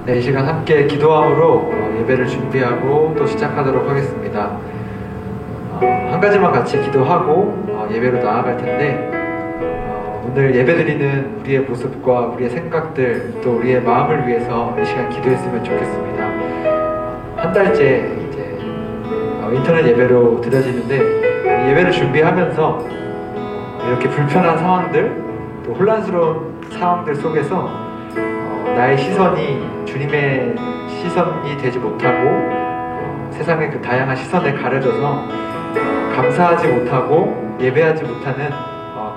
네, 이 시간 함께 기도함으로 예배를 준비하고 또 시작하도록 하겠습니다. 한 가지만 같이 기도하고 예배로 나아갈 텐데, 오늘 예배드리는 우리의 모습과 우리의 생각들 또 우리의 마음을 위해서 이 시간 기도했으면 좋겠습니다. 한 달째 이제 인터넷 예배로 드려지는데, 예배를 준비하면서 이렇게 불편한 상황들 또 혼란스러운 상황들 속에서 나의 시선이 주님의 시선이 되지 못하고 세상의 그 다양한 시선에 가려져서 감사하지 못하고 예배하지 못하는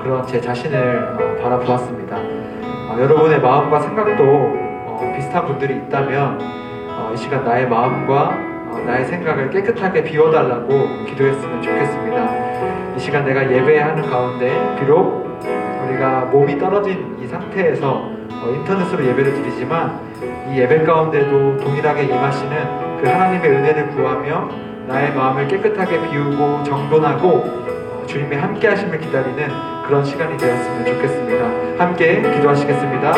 그런 제 자신을 바라보았습니다. 여러분의 마음과 생각도 비슷한 분들이 있다면 이 시간 나의 마음과 나의 생각을 깨끗하게 비워달라고 기도했으면 좋겠습니다. 이 시간 내가 예배하는 가운데 비록 우리가 몸이 떨어진 이 상태에서 인터넷으로 예배를 드리지만 이 예배 가운데도 동일하게 임하시는 그 하나님의 은혜를 구하며 나의 마음을 깨끗하게 비우고 정돈하고 주님의 함께 하심을 기다리는 그런 시간이 되었으면 좋겠습니다. 함께 기도하시겠습니다.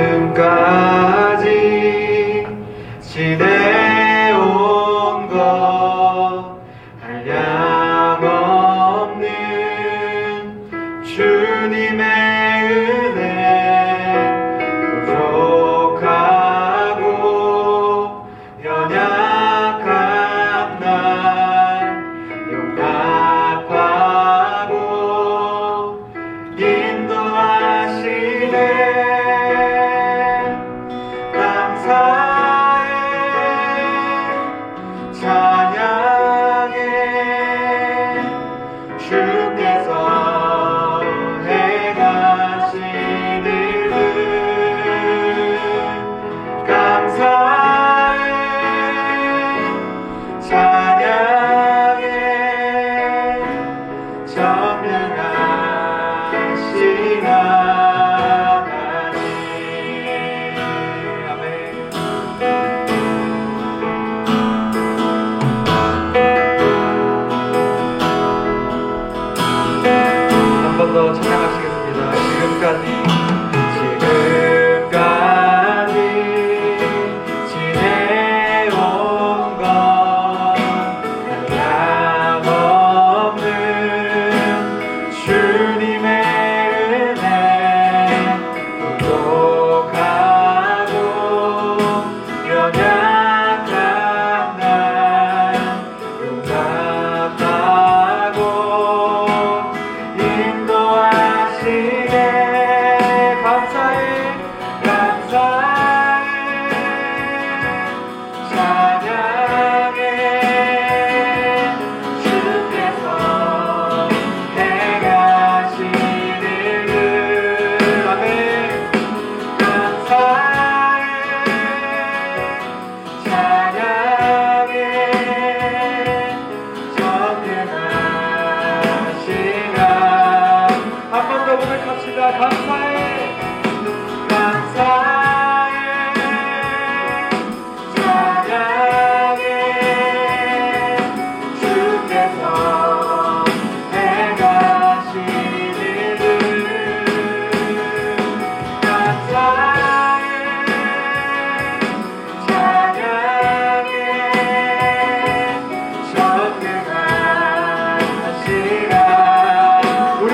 지금까지 지내온 것 한량없는 주님의 은혜 부족하고 연약한 날 용납하고 인도하시네.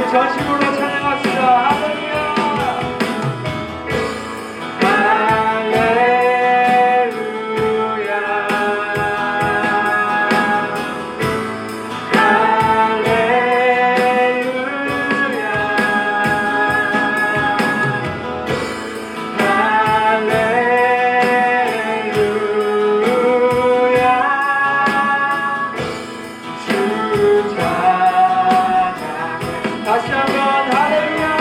전심으로 찬양합시다. 할렐루야. 다시 한번 할렐루야.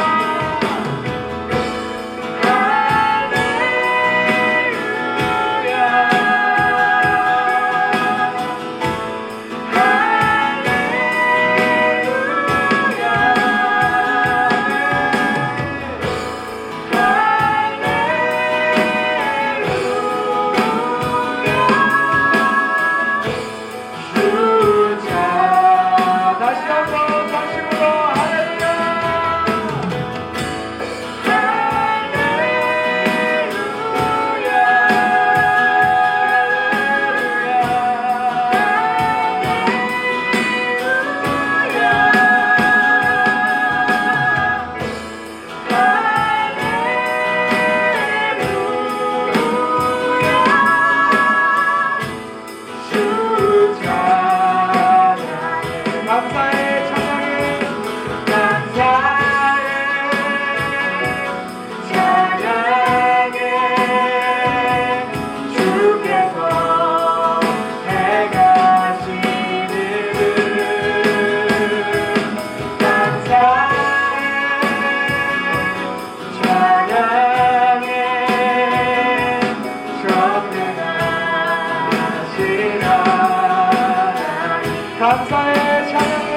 감사해 찬양해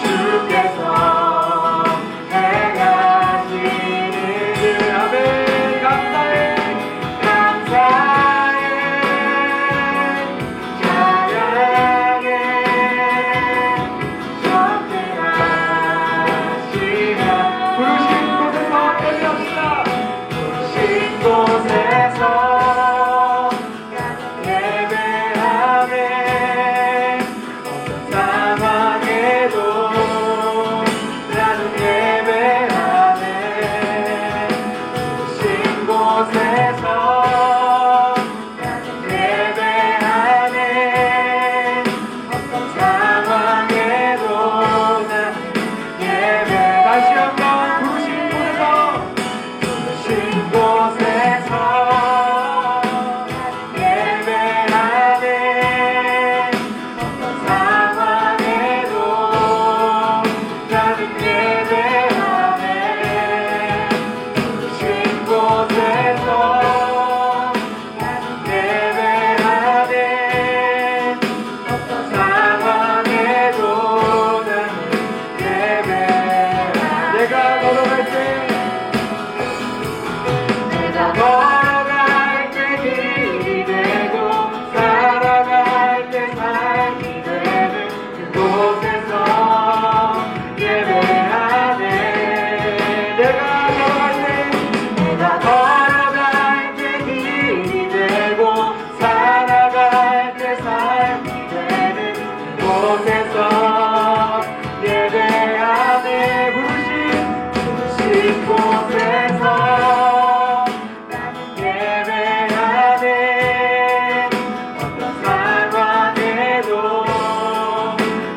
주께서 행하시는 아멘 감사해 찬양해 전능하시나 부르신 곳에서 깨어납시다 곳에서 예배하네 어떤 상황에도 나는 예배하네 신 곳에서 나는 예배하네 어떤 상황에도 나는 예배 다시 한번 부르신 곳에서 곳에서 예배하네 어떤 상황에도 나는 예배하네 신 곳에서 나는 예배하네 어떤 상황에도 나는 예배하네 내가 걸어갈 때 걸어갈 때 길이 되고 살아갈 때 삶이 되는 그곳에서 예배하네 내가 걸어갈 때 길이 되고 살아갈 때 삶이 되는 그곳에서 예배하네 부르신 곳에서 예배하네 어떤 상황에도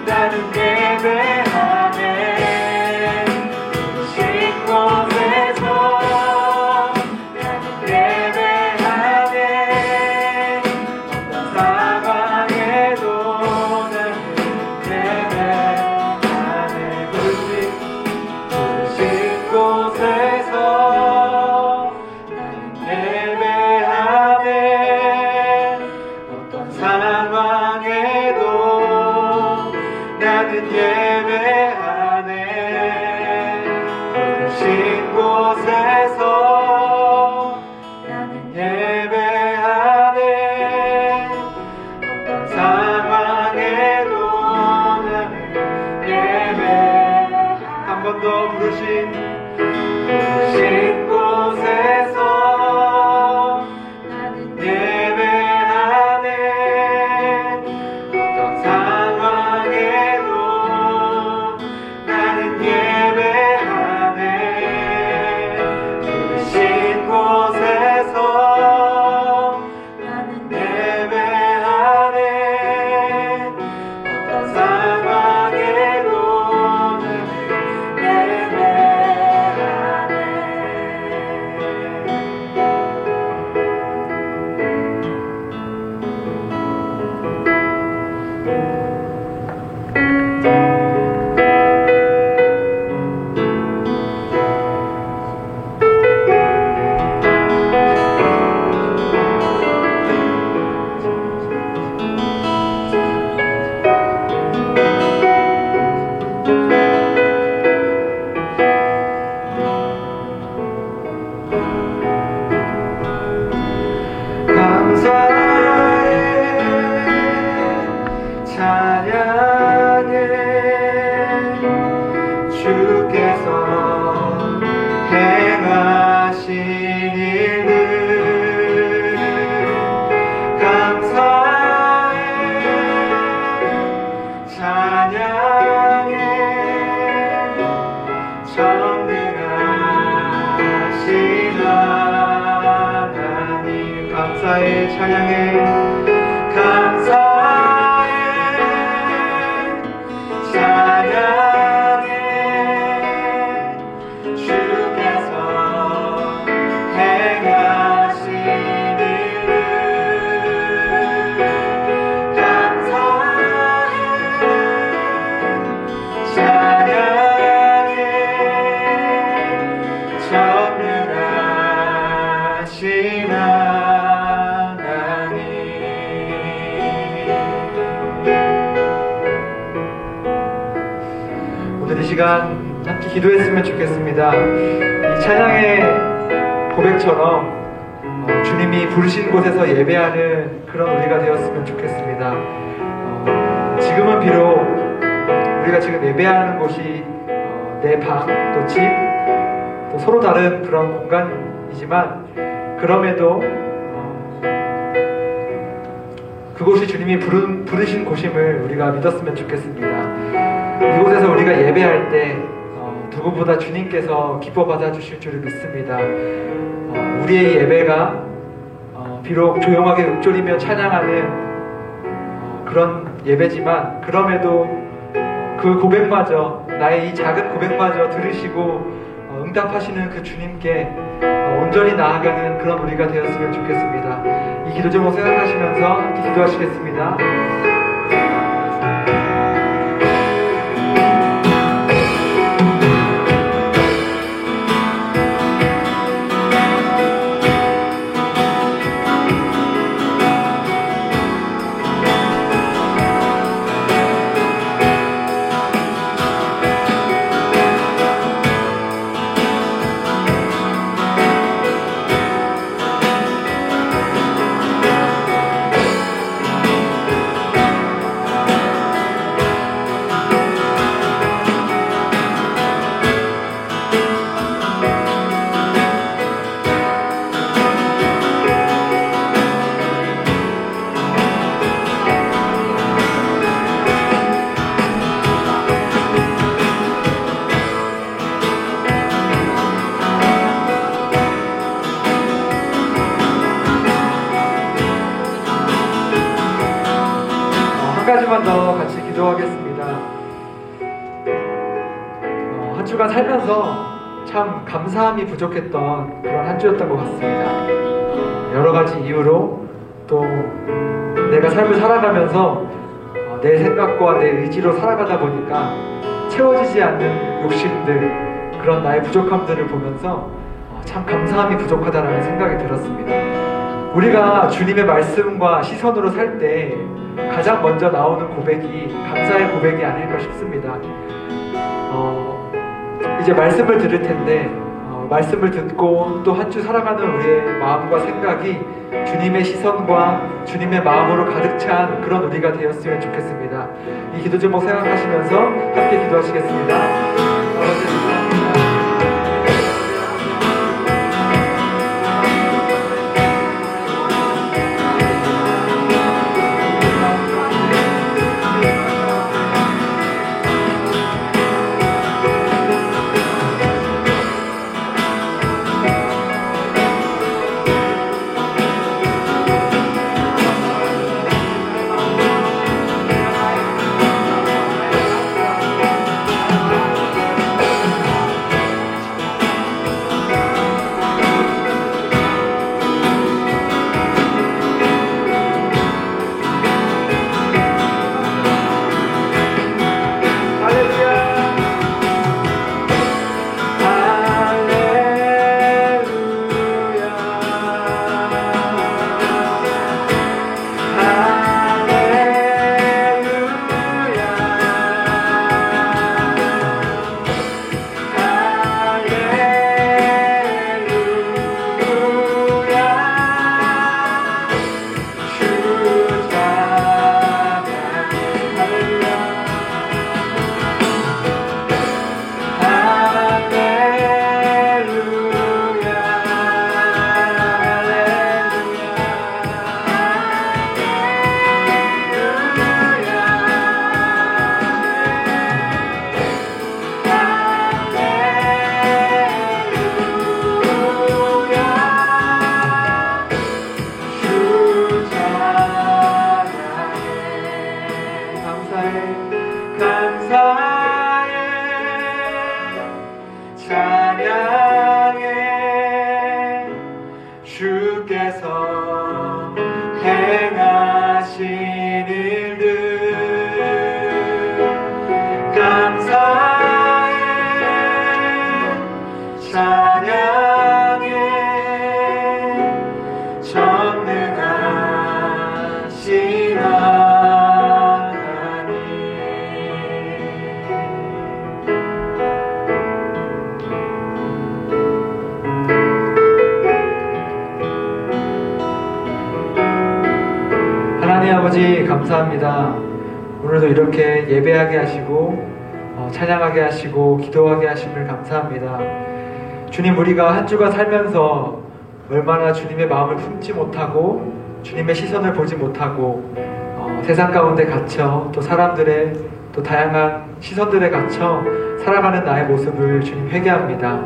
나는 예배하네 신 곳에서 나는 예배하네 어떤 상황에도 나는 예배하네 부르신 곳에서 예배하네 어떤 상황에도 나는 예배하네 부르신 곳에서 나는 예배하네 어떤 상황에도 나는 예배 한 번 더 부르신 곳에서 예배하네 어떤 상황에도 나는 예배하네 부르신 곳에서 나는 예배하네 어떤 상황에도 나는 예배하네 찬양해 감사해 찬양해 주께서 행하신 일들 감사해 찬양해 전능하신 하나님. 오늘 이 시간 함께 기도했으면 좋겠습니다. 이 찬양의 고백처럼 주님이 부르신 곳에서 예배하는 그런 우리가 되었으면 좋겠습니다. 지금은 비록 우리가 지금 예배하는 곳이 내 방, 또 집, 또 서로 다른 그런 공간이지만 그럼에도 그곳이 주님이 부르신 곳임을 우리가 믿었으면 좋겠습니다. 이곳에서 우리가 예배할 때 누구보다 주님께서 기뻐 받아주실 줄을 믿습니다. 우리의 예배가 비록 조용하게 읊조리며 찬양하는 그런 예배지만 그럼에도 그 고백마저 나의 이 작은 고백마저 들으시고 응답하시는 그 주님께 온전히 나아가는 그런 우리가 되었으면 좋겠습니다. 이 기도 제목 생각하시면서 함께 기도하시겠습니다. 한 가지만 더 같이 기도하겠습니다. 한 주간 살면서 참 감사함이 부족했던 그런 한 주였던 것 같습니다. 여러 가지 이유로 또 내가 삶을 살아가면서 내 생각과 내 의지로 살아가다 보니까 채워지지 않는 욕심들, 그런 나의 부족함들을 보면서 참 감사함이 부족하다는 생각이 들었습니다. 우리가 주님의 말씀과 시선으로 살 때 가장 먼저 나오는 고백이 감사의 고백이 아닐까 싶습니다. 이제 말씀을 들을 텐데 말씀을 듣고 또 한 주 살아가는 우리의 마음과 생각이 주님의 시선과 주님의 마음으로 가득 찬 그런 우리가 되었으면 좋겠습니다. 이 기도 제목 생각하시면서 함께 기도하시겠습니다. 하신 일들 감사해 찬양해 전능하신 하나님. 하나님 아버지 감사합니다. 오늘도 이렇게 예배하게 하시고 찬양하게 하시고 기도하게 하심을 감사합니다. 주님, 우리가 한 주간 살면서 얼마나 주님의 마음을 품지 못하고 주님의 시선을 보지 못하고 세상 가운데 갇혀 또 사람들의 또 다양한 시선들에 갇혀 살아가는 나의 모습을 주님 회개합니다.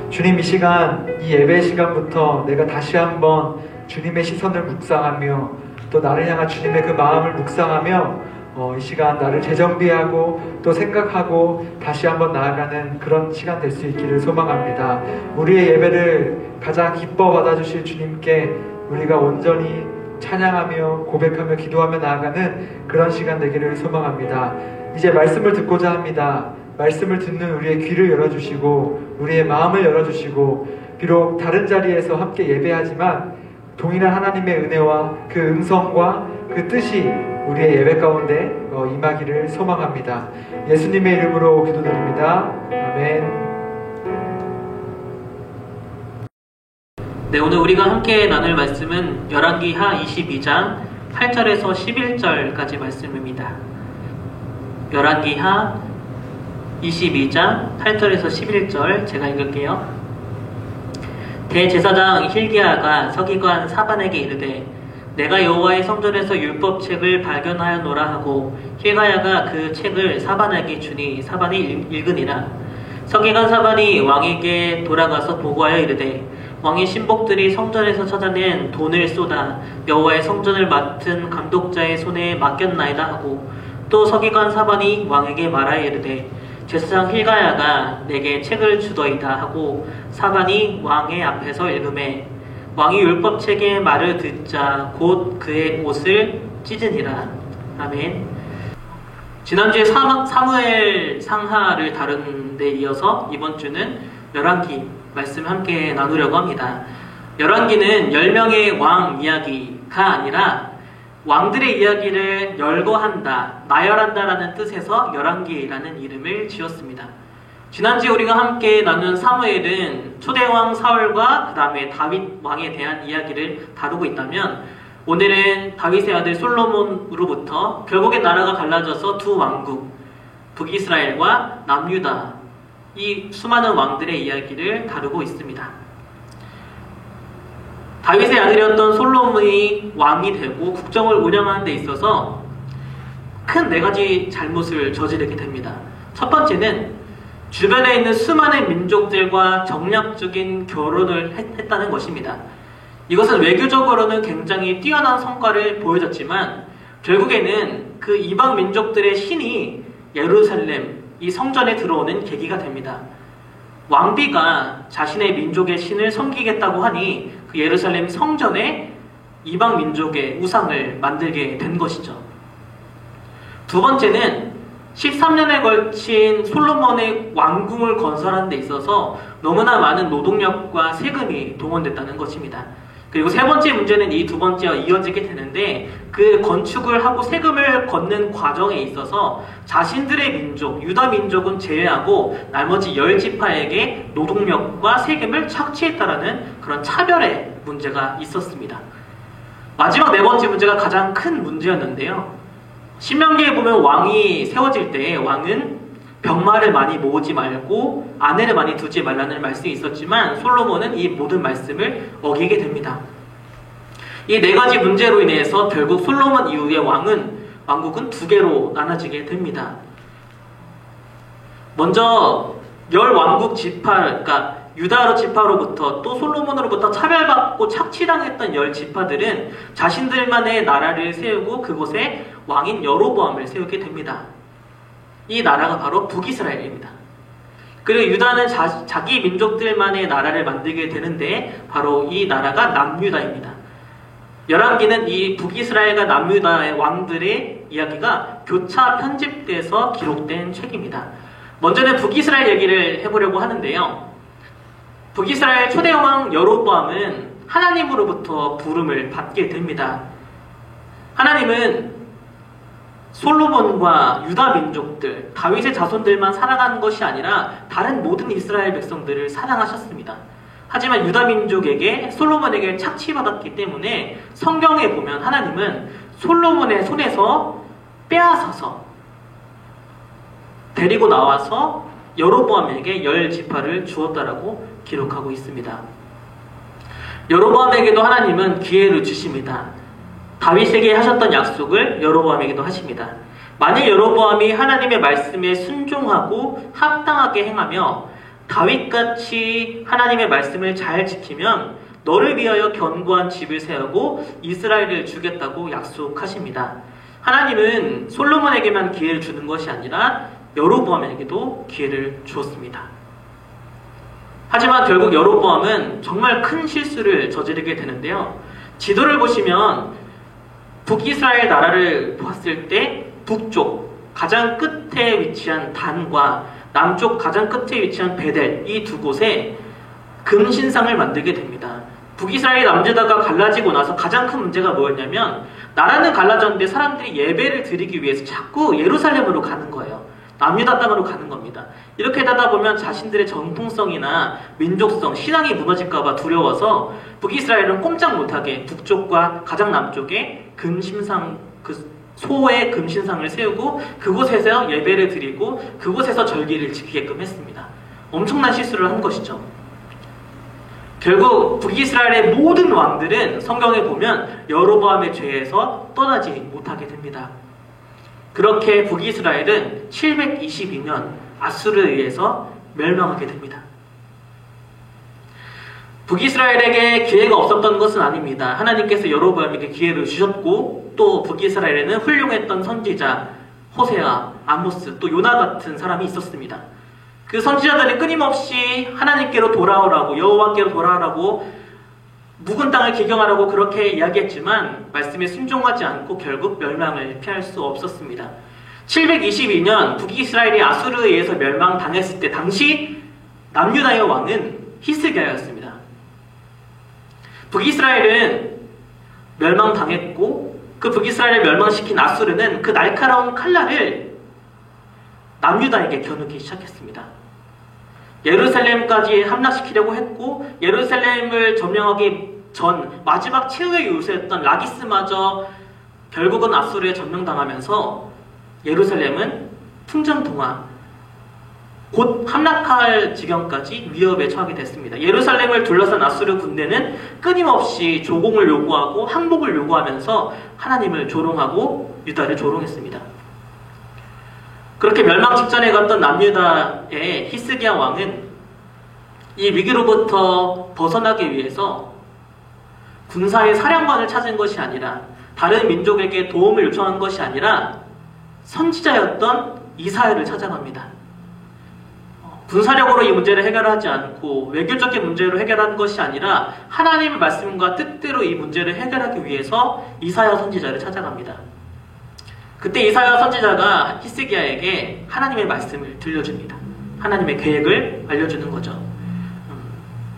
주님, 이 시간, 이 예배 시간부터 내가 다시 한번 주님의 시선을 묵상하며 또 나를 향한 주님의 그 마음을 묵상하며 이 시간 나를 재정비하고 또 생각하고 다시 한번 나아가는 그런 시간 될 수 있기를 소망합니다. 우리의 예배를 가장 기뻐 받아주실 주님께 우리가 온전히 찬양하며 고백하며 기도하며 나아가는 그런 시간 되기를 소망합니다. 이제 말씀을 듣고자 합니다. 말씀을 듣는 우리의 귀를 열어주시고 우리의 마음을 열어주시고 비록 다른 자리에서 함께 예배하지만 동일한 하나님의 은혜와 그 음성과 그 뜻이 우리의 예배 가운데 임하기를 소망합니다. 예수님의 이름으로 기도드립니다. 아멘. 네, 오늘 우리가 함께 나눌 말씀은 열왕기하 22장 8절에서 11절까지 말씀입니다. 열왕기하 22장 8절에서 11절 제가 읽을게요. 대제사장 힐기야가 서기관 사반에게 이르되 내가 여호와의 성전에서 율법책을 발견하였노라 하고 힐기야가 그 책을 사반에게 주니 사반이 읽으니라. 서기관 사반이 왕에게 돌아가서 보고하여 이르되 왕의 신복들이 성전에서 찾아낸 돈을 쏟아 여호와의 성전을 맡은 감독자의 손에 맡겼나이다 하고 또 서기관 사반이 왕에게 말하여 이르되 제사장 힐기야가 내게 책을 주더이다 하고 사반이 왕의 앞에서 읽음에 왕이 율법책의 말을 듣자 곧 그의 옷을 찢으니라. 아멘. 지난주에 사무엘 상하를 다룬 데 이어서 이번 주는 열왕기 말씀 함께 나누려고 합니다. 열왕기는 10명의 왕 이야기가 아니라 왕들의 이야기를 열거한다, 나열한다라는 뜻에서 열왕기라는 이름을 지었습니다. 지난주에 우리가 함께 나눈 사무엘은 초대왕 사울과 그 다음에 다윗 왕에 대한 이야기를 다루고 있다면 오늘은 다윗의 아들 솔로몬으로부터 결국에 나라가 갈라져서 두 왕국, 북이스라엘과 남유다, 이 수많은 왕들의 이야기를 다루고 있습니다. 다윗의 아들이었던 솔로몬이 왕이 되고 국정을 운영하는 데 있어서 큰 4가지 잘못을 저지르게 됩니다. 첫 번째는 주변에 있는 수많은 민족들과 정략적인 결혼을 했다는 것입니다. 이것은 외교적으로는 굉장히 뛰어난 성과를 보여줬지만 결국에는 그 이방 민족들의 신이 예루살렘, 이 성전에 들어오는 계기가 됩니다. 왕비가 자신의 민족의 신을 섬기겠다고 하니 그 예루살렘 성전에 이방 민족의 우상을 만들게 된 것이죠. 두 번째는 13년에 걸친 솔로몬의 왕궁을 건설하는 데 있어서 너무나 많은 노동력과 세금이 동원됐다는 것입니다. 그리고 세 번째 문제는 이 두 번째와 이어지게 되는데 그 건축을 하고 세금을 걷는 과정에 있어서 자신들의 민족, 유다 민족은 제외하고 나머지 10지파에게 노동력과 세금을 착취했다라는 그런 차별의 문제가 있었습니다. 마지막 4번째 문제가 가장 큰 문제였는데요. 신명기에 보면 왕이 세워질 때 왕은 병마를 많이 모으지 말고 아내를 많이 두지 말라는 말씀이 있었지만 솔로몬은 이 모든 말씀을 어기게 됩니다. 이 4가지 문제로 인해서 결국 솔로몬 이후의 왕국은 2개로 나눠지게 됩니다. 먼저 10왕국 지파, 그러니까 유다 지파로부터 또 솔로몬으로부터 차별받고 착취당했던 10지파들은 자신들만의 나라를 세우고 그곳에 왕인 여로보암을 세우게 됩니다. 이 나라가 바로 북이스라엘입니다. 그리고 유다는 자기 민족들만의 나라를 만들게 되는데 바로 이 나라가 남유다입니다. 열왕기는 이 북이스라엘과 남유다의 왕들의 이야기가 교차 편집돼서 기록된 책입니다. 먼저는 북이스라엘 얘기를 해보려고 하는데요. 북이스라엘 초대왕 여로보암은 하나님으로부터 부름을 받게 됩니다. 하나님은 솔로몬과 유다 민족들, 다윗의 자손들만 사랑한 것이 아니라 다른 모든 이스라엘 백성들을 사랑하셨습니다. 하지만 유다 민족에게 솔로몬에게 착취받았기 때문에 성경에 보면 하나님은 솔로몬의 손에서 빼앗아서 데리고 나와서 여로보암에게 10지파를 주었다라고 기록하고 있습니다. 여로보암에게도 하나님은 기회를 주십니다. 다윗에게 하셨던 약속을 여로보암에게도 하십니다. 만일 여로보암이 하나님의 말씀에 순종하고 합당하게 행하며 다윗같이 하나님의 말씀을 잘 지키면 너를 위하여 견고한 집을 세우고 이스라엘을 주겠다고 약속하십니다. 하나님은 솔로몬에게만 기회를 주는 것이 아니라 여로보암에게도 기회를 주었습니다. 하지만 결국 여로보암은 정말 큰 실수를 저지르게 되는데요. 지도를 보시면 북이스라엘 나라를 보았을 때 북쪽 가장 끝에 위치한 단과 남쪽 가장 끝에 위치한 베델, 이 두 곳에 금신상을 만들게 됩니다. 북이스라엘 남유다가 갈라지고 나서 가장 큰 문제가 뭐였냐면 나라는 갈라졌는데 사람들이 예배를 드리기 위해서 자꾸 예루살렘으로 가는 거예요. 남유다 땅으로 가는 겁니다. 이렇게 하다 보면 자신들의 정통성이나 민족성, 신앙이 무너질까봐 두려워서 북이스라엘은 꼼짝 못하게 북쪽과 가장 남쪽에 금신상, 소의 금신상을 세우고 그곳에서 예배를 드리고 그곳에서 절기를 지키게끔 했습니다. 엄청난 실수를 한 것이죠. 결국 북이스라엘의 모든 왕들은 성경에 보면 여로보암의 죄에서 떠나지 못하게 됩니다. 그렇게 북이스라엘은 722년 아수르에 의해서 멸망하게 됩니다. 북이스라엘에게 기회가 없었던 것은 아닙니다. 하나님께서 여로보암에게 기회를 주셨고 또 북이스라엘에는 훌륭했던 선지자 호세아, 아모스, 또 요나 같은 사람이 있었습니다. 그 선지자들이 끊임없이 하나님께로 돌아오라고, 여호와께로 돌아오라고, 묵은 땅을 기경하라고 그렇게 이야기했지만 말씀에 순종하지 않고 결국 멸망을 피할 수 없었습니다. 722년 북이스라엘이 아수르에 의해서 멸망당했을 때 당시 남유다의 왕은 히스기야였습니다. 북이스라엘은 멸망당했고 그 북이스라엘을 멸망시킨 아수르는 그 날카로운 칼날을 남유다에게 겨누기 시작했습니다. 예루살렘까지 함락시키려고 했고 예루살렘을 점령하기 전 마지막 최후의 요새였던 라기스마저 결국은 아수르에 점령당하면서 예루살렘은 풍전등화 곧 함락할 지경까지 위협에 처하게 됐습니다. 예루살렘을 둘러싼 아수르 군대는 끊임없이 조공을 요구하고 항복을 요구하면서 하나님을 조롱하고 유다를 조롱했습니다. 그렇게 멸망 직전에 갔던 남유다의 히스기야 왕은 이 위기로부터 벗어나기 위해서 군사의 사령관을 찾은 것이 아니라 다른 민족에게 도움을 요청한 것이 아니라 선지자였던 이사야를 찾아갑니다. 군사력으로 이 문제를 해결하지 않고 외교적인 문제로 해결한 것이 아니라 하나님의 말씀과 뜻대로 이 문제를 해결하기 위해서 이사야 선지자를 찾아갑니다. 그때 이사야 선지자가 히스기야에게 하나님의 말씀을 들려줍니다. 하나님의 계획을 알려주는 거죠.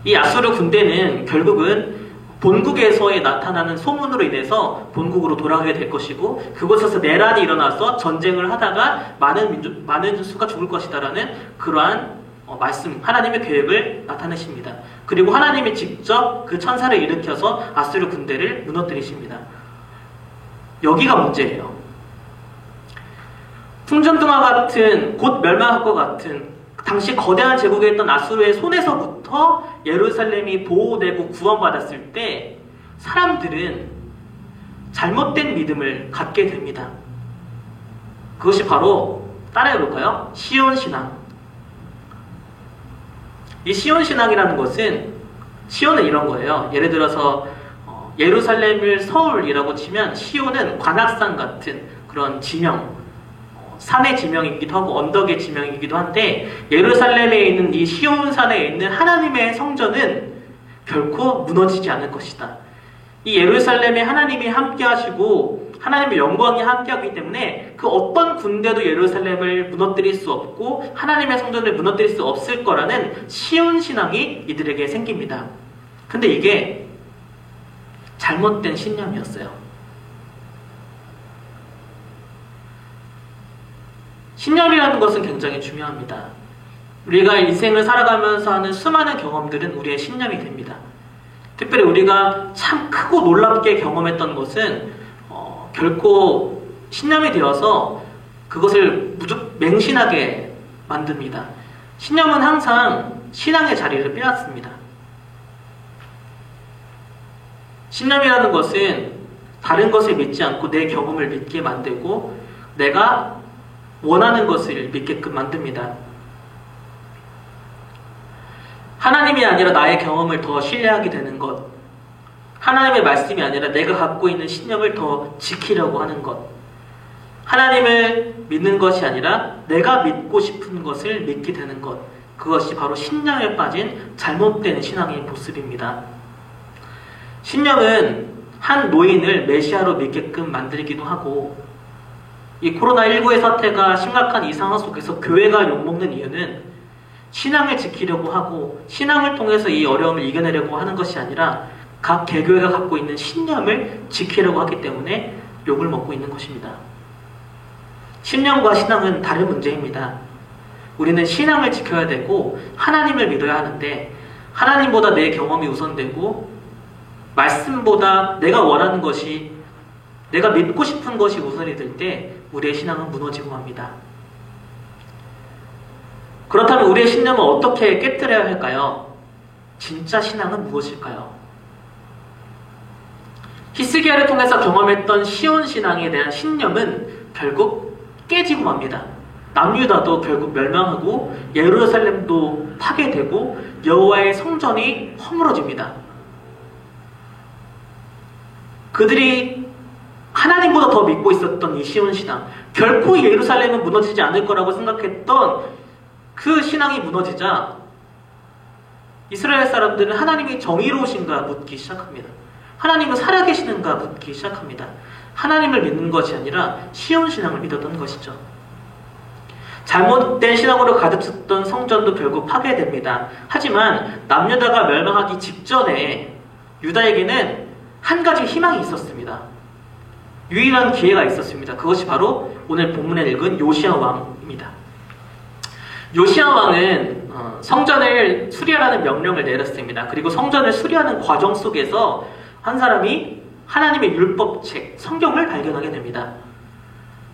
이 아수르 군대는 결국은 본국에서의 나타나는 소문으로 인해서 본국으로 돌아가게 될 것이고 그곳에서 내란이 일어나서 전쟁을 하다가 많은 수가 죽을 것이다라는 그러한 말씀, 하나님의 계획을 나타내십니다. 그리고 하나님이 직접 그 천사를 일으켜서 아수르 군대를 무너뜨리십니다. 여기가 문제예요. 풍전등화 같은 곧 멸망할 것 같은 당시 거대한 제국에 있던 아수르의 손에서부터 예루살렘이 보호되고 구원받았을 때 사람들은 잘못된 믿음을 갖게 됩니다. 그것이 바로 따라해볼까요? 시온신앙. 이 시온신앙이라는 것은 시온은 이런 거예요. 예를 들어서 예루살렘을 서울이라고 치면 시온은 관악산 같은 그런 지명, 산의 지명이기도 하고 언덕의 지명이기도 한데 예루살렘에 있는 이 시온산에 있는 하나님의 성전은 결코 무너지지 않을 것이다. 이 예루살렘에 하나님이 함께 하시고 하나님의 영광이 함께하기 때문에 그 어떤 군대도 예루살렘을 무너뜨릴 수 없고 하나님의 성전을 무너뜨릴 수 없을 거라는 쉬운 신앙이 이들에게 생깁니다. 근데 이게 잘못된 신념이었어요. 신념이라는 것은 굉장히 중요합니다. 우리가 인생을 살아가면서 하는 수많은 경험들은 우리의 신념이 됩니다. 특별히 우리가 참 크고 놀랍게 경험했던 것은 결코 신념이 되어서 그것을 맹신하게 만듭니다. 신념은 항상 신앙의 자리를 빼앗습니다. 신념이라는 것은 다른 것을 믿지 않고 내 경험을 믿게 만들고 내가 원하는 것을 믿게끔 만듭니다. 하나님이 아니라 나의 경험을 더 신뢰하게 되는 것, 하나님의 말씀이 아니라 내가 갖고 있는 신념을 더 지키려고 하는 것, 하나님을 믿는 것이 아니라 내가 믿고 싶은 것을 믿게 되는 것, 그것이 바로 신념에 빠진 잘못된 신앙의 모습입니다. 신념은 한 노인을 메시아로 믿게끔 만들기도 하고, 이 코로나19의 사태가 심각한 이 상황 속에서 교회가 욕먹는 이유는 신앙을 지키려고 하고 신앙을 통해서 이 어려움을 이겨내려고 하는 것이 아니라 각 개교회가 갖고 있는 신념을 지키려고 하기 때문에 욕을 먹고 있는 것입니다. 신념과 신앙은 다른 문제입니다. 우리는 신앙을 지켜야 되고 하나님을 믿어야 하는데 하나님보다 내 경험이 우선되고 말씀보다 내가 원하는 것이, 내가 믿고 싶은 것이 우선이 될 때 우리의 신앙은 무너지고 맙니다. 그렇다면 우리의 신념을 어떻게 깨뜨려야 할까요? 진짜 신앙은 무엇일까요? 히스기야를 통해서 경험했던 시온 신앙에 대한 신념은 결국 깨지고 맙니다. 남유다도 결국 멸망하고 예루살렘도 파괴되고 여호와의 성전이 허물어집니다. 그들이 하나님보다 더 믿고 있었던 이 시온 신앙, 결코 예루살렘은 무너지지 않을 거라고 생각했던 그 신앙이 무너지자 이스라엘 사람들은 하나님이 정의로우신가 묻기 시작합니다. 하나님은 살아계시는가 묻기 시작합니다. 하나님을 믿는 것이 아니라 시온 신앙을 믿었던 것이죠. 잘못된 신앙으로 가득 찼던 성전도 결국 파괴됩니다. 하지만 남유다가 멸망하기 직전에 유다에게는 한 가지 희망이 있었습니다. 유일한 기회가 있었습니다. 그것이 바로 오늘 본문에 읽은 요시야 왕입니다. 요시야 왕은 성전을 수리하라는 명령을 내렸습니다. 그리고 성전을 수리하는 과정 속에서 한 사람이 하나님의 율법책, 성경을 발견하게 됩니다.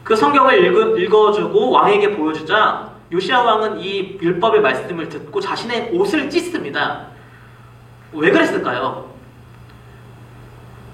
그 성경을 읽어주고 왕에게 보여주자 요시야 왕은 이 율법의 말씀을 듣고 자신의 옷을 찢습니다. 왜 그랬을까요?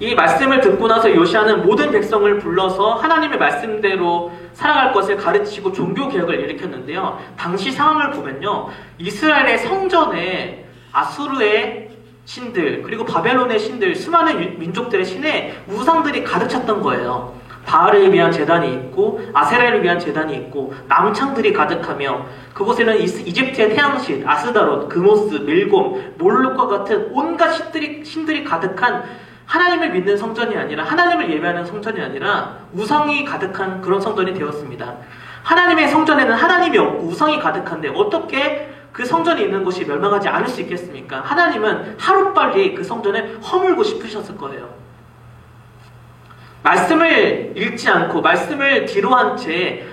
이 말씀을 듣고 나서 요시야는 모든 백성을 불러서 하나님의 말씀대로 살아갈 것을 가르치고 종교개혁을 일으켰는데요. 당시 상황을 보면요, 이스라엘의 성전에 아수르의 신들, 그리고 바벨론의 신들, 수많은 민족들의 신에 우상들이 가득 찼던 거예요. 바알을 위한 제단이 있고 아세라를 위한 제단이 있고 남창들이 가득하며 그곳에는 이집트의 태양신, 아스다롯, 그모스, 밀곰, 몰록과 같은 온갖 신들이 가득한, 하나님을 믿는 성전이 아니라, 하나님을 예배하는 성전이 아니라 우상이 가득한 그런 성전이 되었습니다. 하나님의 성전에는 하나님이 없고 우상이 가득한데 어떻게 그 성전이 있는 곳이 멸망하지 않을 수 있겠습니까? 하나님은 하루빨리 그 성전을 허물고 싶으셨을 거예요. 말씀을 읽지 않고 말씀을 뒤로 한 채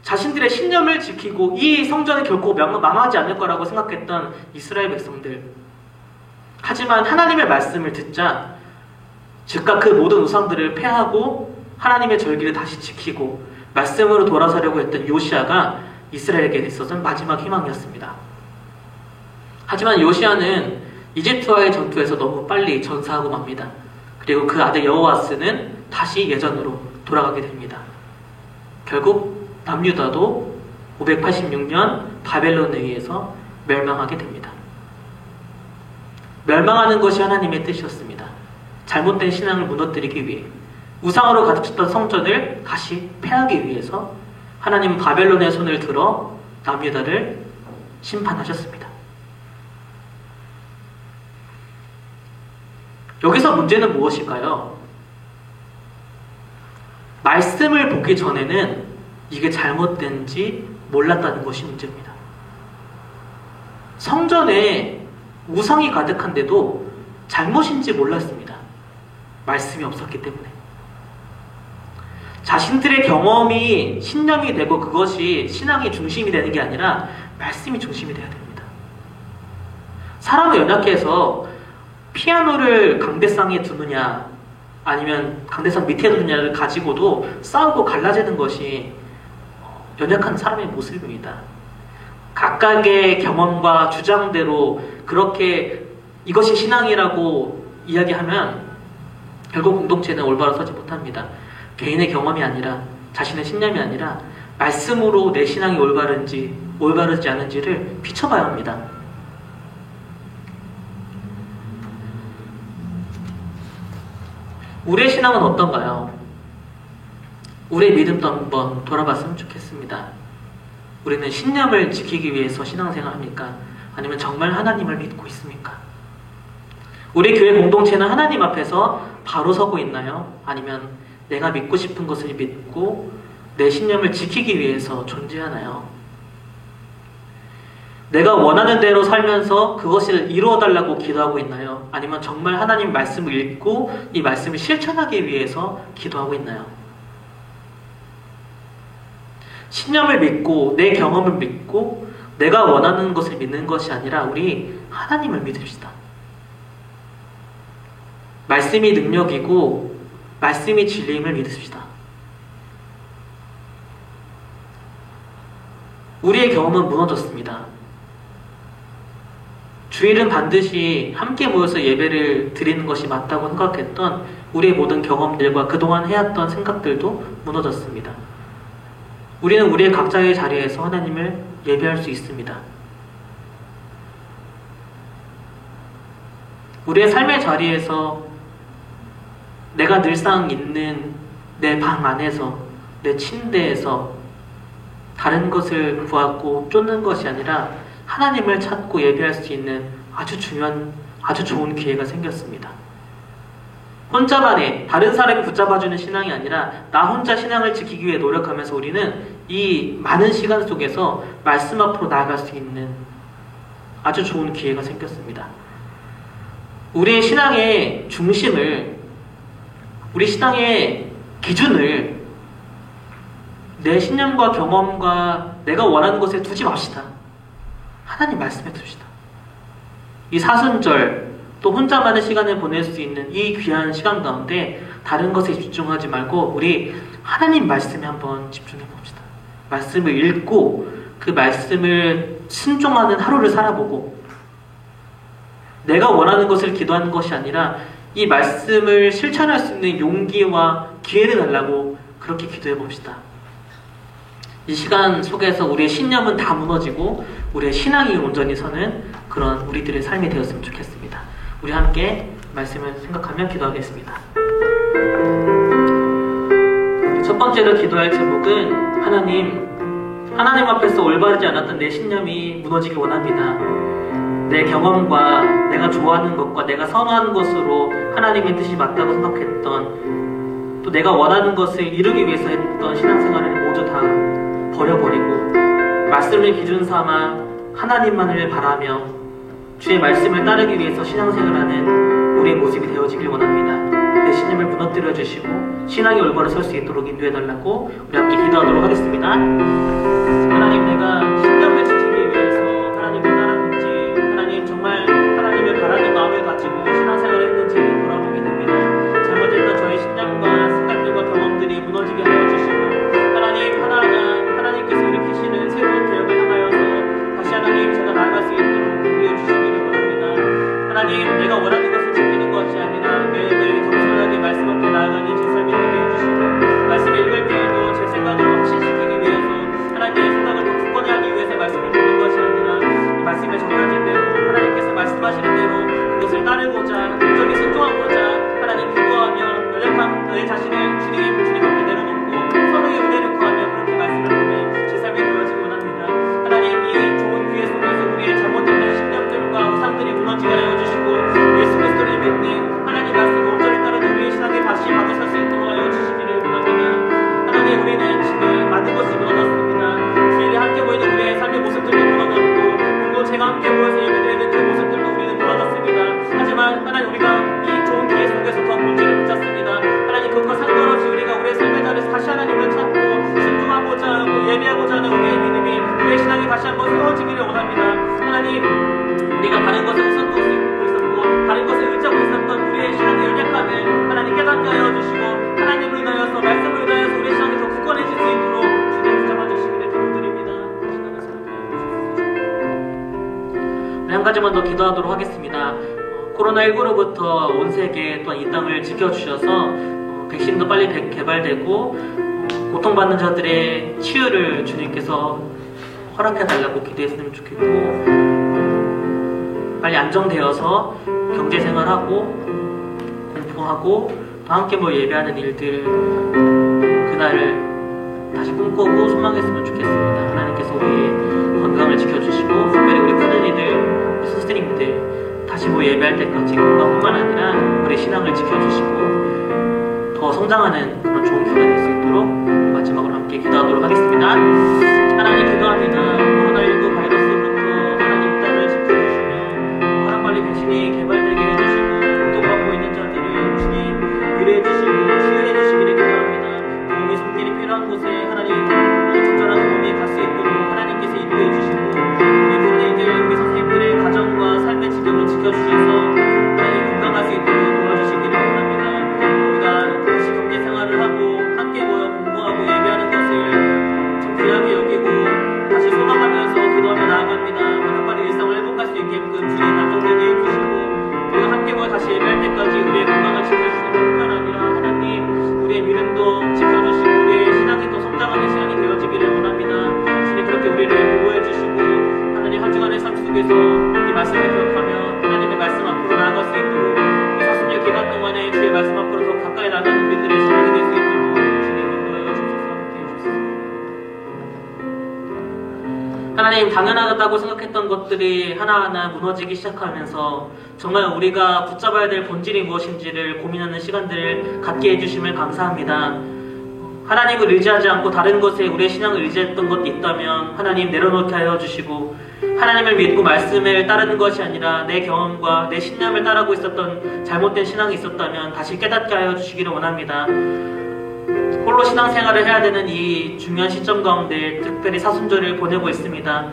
자신들의 신념을 지키고 이 성전은 결코 망하지 않을 거라고 생각했던 이스라엘 백성들. 하지만 하나님의 말씀을 듣자 즉각 그 모든 우상들을 폐하고 하나님의 절기를 다시 지키고 말씀으로 돌아서려고 했던 요시야가 이스라엘에게 있어서는 마지막 희망이었습니다. 하지만 요시야는 이집트와의 전투에서 너무 빨리 전사하고 맙니다. 그리고 그 아들 여호아스는 다시 예전으로 돌아가게 됩니다. 결국 남유다도 586년 바벨론에 의해서 멸망하게 됩니다. 멸망하는 것이 하나님의 뜻이었습니다. 잘못된 신앙을 무너뜨리기 위해, 우상으로 가득 찼던 성전을 다시 폐하기 위해서 하나님은 바벨론의 손을 들어 남유다를 심판하셨습니다. 여기서 문제는 무엇일까요? 말씀을 보기 전에는 이게 잘못된지 몰랐다는 것이 문제입니다. 성전에 우상이 가득한데도 잘못인지 몰랐습니다. 말씀이 없었기 때문에. 자신들의 경험이 신념이 되고 그것이 신앙의 중심이 되는 게 아니라 말씀이 중심이 되어야 됩니다. 사람은 연약해서 피아노를 강대상에 두느냐 아니면 강대상 밑에 두느냐를 가지고도 싸우고 갈라지는 것이 연약한 사람의 모습입니다. 각각의 경험과 주장대로 그렇게 이것이 신앙이라고 이야기하면 결국 공동체는 올바로 서지 못합니다. 개인의 경험이 아니라 자신의 신념이 아니라 말씀으로 내 신앙이 올바른지 올바르지 않은지를 비춰봐야 합니다. 우리의 신앙은 어떤가요? 우리의 믿음도 한번 돌아봤으면 좋겠습니다. 우리는 신념을 지키기 위해서 신앙생활 합니까? 아니면 정말 하나님을 믿고 있습니까? 우리 교회 공동체는 하나님 앞에서 바로 서고 있나요? 아니면 내가 믿고 싶은 것을 믿고 내 신념을 지키기 위해서 존재하나요? 내가 원하는 대로 살면서 그것을 이루어달라고 기도하고 있나요? 아니면 정말 하나님 말씀을 읽고 이 말씀을 실천하기 위해서 기도하고 있나요? 신념을 믿고 내 경험을 믿고 내가 원하는 것을 믿는 것이 아니라 우리 하나님을 믿읍시다. 말씀이 능력이고 말씀이 진리임을 믿읍시다. 우리의 경험은 무너졌습니다. 주일은 반드시 함께 모여서 예배를 드리는 것이 맞다고 생각했던 우리의 모든 경험들과 그동안 해왔던 생각들도 무너졌습니다. 우리는 우리의 각자의 자리에서 하나님을 예배할 수 있습니다. 우리의 삶의 자리에서 내가 늘상 있는 내 방 안에서 내 침대에서 다른 것을 구하고 쫓는 것이 아니라 하나님을 찾고 예배할 수 있는 아주 중요한, 아주 좋은 기회가 생겼습니다. 혼자만의 다른 사람이 붙잡아주는 신앙이 아니라 나 혼자 신앙을 지키기 위해 노력하면서 우리는 이 많은 시간 속에서 말씀 앞으로 나아갈 수 있는 아주 좋은 기회가 생겼습니다. 우리의 신앙의 중심을, 우리 신앙의 기준을 내 신념과 경험과 내가 원하는 것에 두지 맙시다. 하나님 말씀에 둡시다. 이 사순절 또 혼자만의 시간을 보낼 수 있는 이 귀한 시간 가운데 다른 것에 집중하지 말고 우리 하나님 말씀에 한번 집중해 봅시다. 말씀을 읽고 그 말씀을 순종하는 하루를 살아보고 내가 원하는 것을 기도하는 것이 아니라 이 말씀을 실천할 수 있는 용기와 기회를 달라고 그렇게 기도해 봅시다. 이 시간 속에서 우리의 신념은 다 무너지고 우리의 신앙이 온전히 서는 그런 우리들의 삶이 되었으면 좋겠습니다. 우리 함께 말씀을 생각하며 기도하겠습니다. 첫 번째로 기도할 제목은 하나님 앞에서 올바르지 않았던 내 신념이 무너지길 원합니다. 내 경험과 내가 좋아하는 것과 내가 선호하는 것으로 하나님의 뜻이 맞다고 생각했던 또 내가 원하는 것을 이루기 위해서 했던 신앙생활을 모두 다 버려버리고 말씀을 기준 삼아 하나님만을 바라며 주의 말씀을 따르기 위해서 신앙생활하는 우리의 모습이 되어지길 원합니다. 내 신념을 무너뜨려 주시고 신앙이 올바로 설 수 있도록 인도해달라고 우리 함께 기도하도록 하겠습니다. 하나님, 내가 신념을 지키기 위해서 하나님을 따랐는지 하나님 정말 하나님을 바라는 마음을 가지고 신앙생활을 했는지 돌아보게 됩니다. 잘못했던 저의 신념과 생각들과 경험들이 무너지게 하여 주시고 하나님 하나님께서 일으키시는 새로운 계획을 향하여서 다시 하나님 제가 나아갈 수 있도록 인도해 주시기를 원합니다. 하나님, 내가 원하는 것을 지키는 것이 아니라 매일매일 겸손하게 말씀 앞에 나아가는 제 삶이 되게 해주시고 말씀을 읽을 때에도 제 생각을 확신시키기 위해서 하나님의 생각을 더 굳건히 하기 위해서 말씀을 읽는 것이 아니라 이 말씀에 전달된 대로 하나님께서 말씀하시는 대로 그것을 따르고자 온전히 순종하고자 하나님 기도하며 연약한 너의 자신을 주님 앞에 내려놓고 서로의 은혜를 구하며 그렇게 말씀을 보면 제 삶이 되어지기 원합니다. 하나님, 이 좋은 기회 속에서 우리의 잘못된 신념들과 우상들이 무너지게 하여 주시고 예수 그리스도를 믿는 하나님 가지만 더 기도하도록 하겠습니다. 코로나19로부터 온 세계 또한 이 땅을 지켜주셔서 백신도 빨리 개발되고 고통받는 자들의 치유를 주님께서 허락해달라고 기도했으면 좋겠고, 빨리 안정되어서 경제생활하고 공부하고 또 함께 예배하는 일들 그날을 다시 꿈꾸고 소망했으면 좋겠습니다. 하나님께서 우리의 건강을 지켜주시고 특별히 우리 큰언니들, 우리 스스님들 다시 예배할 때까지 건강뿐만 아니라 우리 신앙을 지켜주시고 더 성장하는 그런 좋은 기회가 될 수 있도록 마지막으로 함께 기도하도록 하겠습니다. 하나님 기도합니다. 코로나19 바이러스로부터 하나님 땅을 지켜주시며 하루빨리 백신이 개발되게 해주시고 고통받고 있는 자들을 주님 위로해 주시고 치유해 주시기를 기도합니다. 도움이 손길이 필요한 곳에 하나님 적절한 도움이 갈 수 있도록 하나님께서 인도해 주시고 우리 교회들, 우리 선생님들의 가정과 삶의 지경을 지켜주셔서 하나님 건강할 수 있도록 도와주시기를 원합니다. 우리가 다시 경제생활을 하고 함께 모여 공부하고 예배하는 것을 좀 귀하게 여기고 다시 소망하면서 기도하며 나아갑니다. 하루빨리 일상을 회복할 수 있게끔 주님 안정되게 해주시고 우리가 함께 모여 다시 예배할 때까지 우리의 건강을 지켜주시는 것뿐만 아니라 하나님 우리의 믿음도 지켜주시고 우리의 신앙이 또 성장하는 시간이 되어지기를 원합니다. 주님 그렇게 우리를 보호해 주시고 하나님 한 주간의 삶 속에서 이 말씀을 기억하며 하나님의 말씀 앞으로 나아갈 수 있도록 이 40년 기간 동안에 주의 말씀 앞으로 더 가까이 나가는 우리들의 시간이 될 수 있도록 주님 인도하여 주셔서 함께해 주시옵소서. 하나님 당연하다고 생각했던 것들이 하나하나 무너지기 시작하면서 정말 우리가 붙잡아야 될 본질이 무엇인지를 고민하는 시간들을 갖게 해주심을 감사합니다. 하나님을 의지하지 않고 다른 것에 우리의 신앙을 의지했던 것도 있다면 하나님 내려놓게 하여 주시고 하나님을 믿고 말씀을 따르는 것이 아니라 내 경험과 내 신념을 따르고 있었던 잘못된 신앙이 있었다면 다시 깨닫게 하여 주시기를 원합니다. 홀로 신앙생활을 해야 되는 이 중요한 시점 가운데 특별히 사순절을 보내고 있습니다.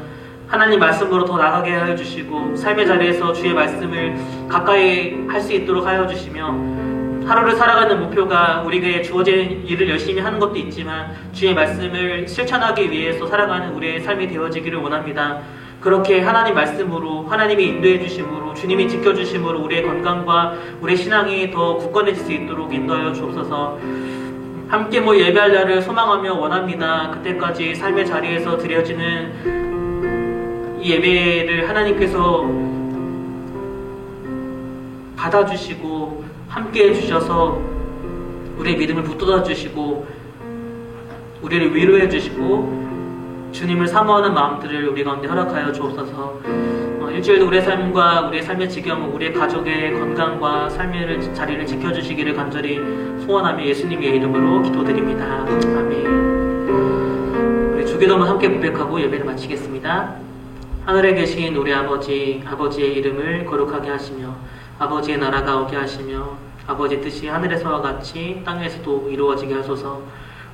하나님 말씀으로 더 나가게 하여 주시고 삶의 자리에서 주의 말씀을 가까이 할 수 있도록 하여 주시며 하루를 살아가는 목표가 우리에게 주어진 일을 열심히 하는 것도 있지만 주의 말씀을 실천하기 위해서 살아가는 우리의 삶이 되어지기를 원합니다. 그렇게 하나님 말씀으로 하나님이 인도해 주심으로 주님이 지켜주심으로 우리의 건강과 우리의 신앙이 더 굳건해질 수 있도록 인도하여 주옵소서. 함께 예배할 날을 소망하며 원합니다. 그때까지 삶의 자리에서 드려지는 이 예배를 하나님께서 받아주시고 함께 해주셔서 우리의 믿음을 붙돋아 주시고 우리를 위로해 주시고 주님을 사모하는 마음들을 우리 가운데 허락하여 주옵소서. 일주일도 우리의 삶과 우리의 삶의 지경, 우리의 가족의 건강과 삶의 자리를 지켜주시기를 간절히 소원하며 예수님의 이름으로 기도드립니다. 아멘. 우리 주기도문 함께 고백하고 예배를 마치겠습니다. 하늘에 계신 우리 아버지, 아버지의 이름을 거룩하게 하시며 아버지의 나라가 오게 하시며 아버지 뜻이 하늘에서와 같이 땅에서도 이루어지게 하소서.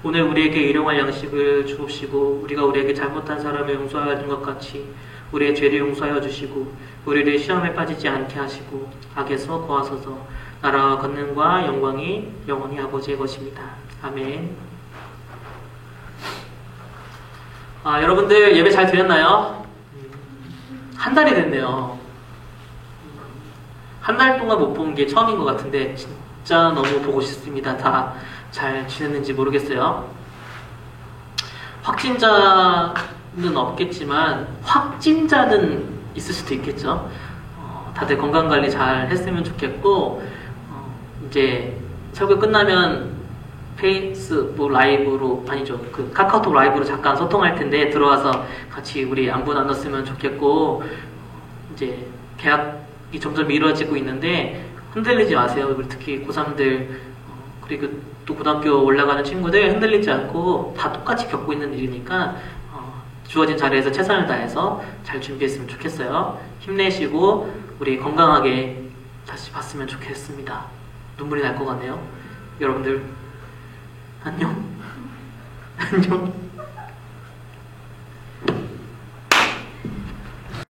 오늘 우리에게 일용할 양식을 주옵시고 우리가 우리에게 잘못한 사람을 용서하여 준 것 같이 우리의 죄를 용서하여 주시고 우리를 시험에 빠지지 않게 하시고 악에서 구하소서. 나라와 권능과 영광이 영원히 아버지의 것입니다. 아멘. 여러분들 예배 잘 드렸나요? 한 달이 됐네요. 한 달 동안 못 본 게 처음인 것 같은데 진짜 너무 보고 싶습니다. 다 잘 지냈는지 모르겠어요. 확진자는 없겠지만 확진자는 있을 수도 있겠죠. 다들 건강관리 잘 했으면 좋겠고 이제 설교 끝나면 페이스북 라이브로 아니죠 그 카카오톡 라이브로 잠깐 소통할 텐데 들어와서 같이 우리 안부 나눴으면 좋겠고 이제 계약이 점점 이루어지고 있는데 흔들리지 마세요. 우리 특히 고3들 그리고 또 고등학교 올라가는 친구들 흔들리지 않고 다 똑같이 겪고 있는 일이니까 주어진 자리에서 최선을 다해서 잘 준비했으면 좋겠어요. 힘내시고 우리 건강하게 다시 봤으면 좋겠습니다. 눈물이 날 것 같네요. 여러분들 안녕. 안녕.